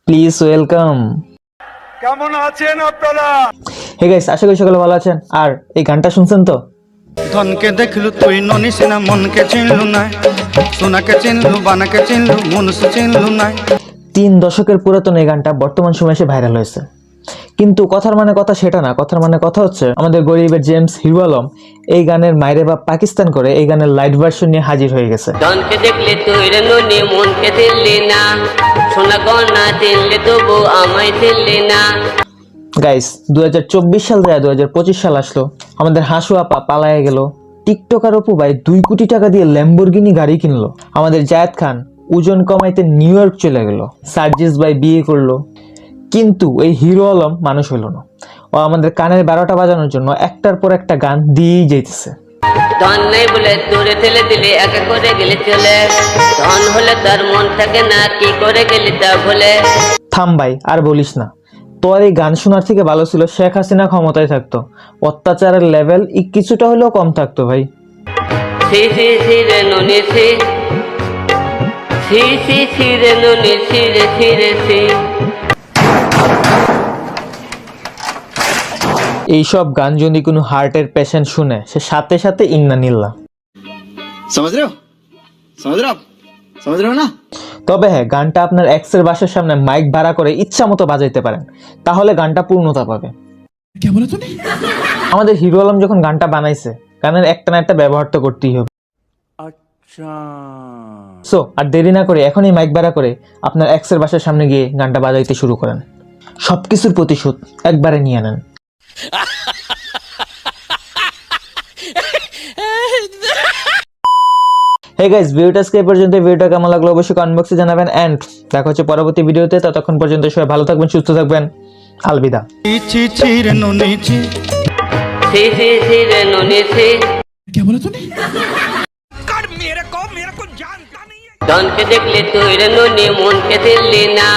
Please welcome. কেমন আছেন আপনারা? হে গাইস, আশা করি সকলে ভালো আছেন। আর এই গানটা শুনছেন তো? ধনকে দেখলু তুই ননিসিনা মনকে চিনলু না, সোনাকে চিনলু বানাকে চিনলু মনুষ্য চিনলু না। 3 দশকের পুরাতন এই গানটা বর্তমান সময়ে এসে ভাইরাল হয়েছে। কিন্তু কথার মানে কথা সেটা না, কথার মানে কথা হচ্ছে আমাদের গরিবের জেমস হিরো আলম এই গানের মাইরে বাপ পাকিস্তান করে এই গানের লাইট ভার্সন নিয়ে হাজির হয়ে গেছে। ধনকে দেখলে তুই রে ননি মনকে দিল্লি না, সোনা গয়না চিনলে তবু আমায় চিনলি না। গাইস, 2024 সাল যায় 2025 সাল আসলো, আমাদের হাসু আপা পালায়ে গেল। টিকটকার অপু ভাই 2 কোটি টাকা দিয়ে ল্যাম্বরগিনি গাড়ি কিনলো। আমাদের জায়েদ খান ওজন কমাইতে নিউ ইয়র্ক চলে গেল। সার্জিস ভাই বিয়ে করলো। কিন্তু এই হিরো আলম মানুষ হইল না। ও আমাদের কানের 12টা বাজানোর জন্য একটার পর একটা গান দিয়েই যাইতেছে। ধন নাই বলে দূরে ঠেলে দিলে একা করে গেলে চলে, ধন হলে তার মন থাকে না, কি করে গেলি তা ভুলে। থাম ভাই, আর বলিস না। তোর এই গান শোনার থেকে ভালো ছিল শেখ হাসিনা ক্ষমতায় থাকতো, অত্যাচারের লেভেল কিছুটা হলেও কম থাকতো ভাই। সি সি সি রে ননি সি, সি সি সি রে ননি সি রে সি রে সি। এইসব গান যদি কোনো হার্টের পেশেন্ট শুনে সে সাথে সাথে ইন্না নিল্লা। समझ रहे हो समझ रहे हो आप समझ रहे हो ना। তবে হ্যাঁ, গানটা আপনার এক্সের বাসার সামনে মাইক ভাড়া করে ইচ্ছা মতো বাজাইতে পারেন, তাহলে গানটা পূর্ণতা পাবে। আমাদের হিরো আলম যখন গানটা বানাইছে, গানের একটা না একটা ব্যবহার তো করতেই হবে। সো আর দেরি না করে এখনই মাইক ভাড়া করে আপনার এক্সের বাসার সামনে গিয়ে গানটা বাজাইতে শুরু করেন। সবকিছুর প্রতিশোধ একবারে নিয়ে নেন। হে গাইস, ভিডিওটা আজকে এই পর্যন্ত। ভিডিওটা কেমন লাগলো অবশ্যই কমেন্ট বক্সে জানাবেন। এন্ড দেখা হচ্ছে পরবর্তী ভিডিওতে। ততক্ষণ পর্যন্ত সবাই ভালো থাকবেন, সুস্থ থাকবেন। আলবিদা। ছি ছি রে ননি ছি। সি সি সি রে ননি সি। मेरे को जानता नहीं है। ধনকে দেখলে তুই রে ননি মনকে দিল্লি না।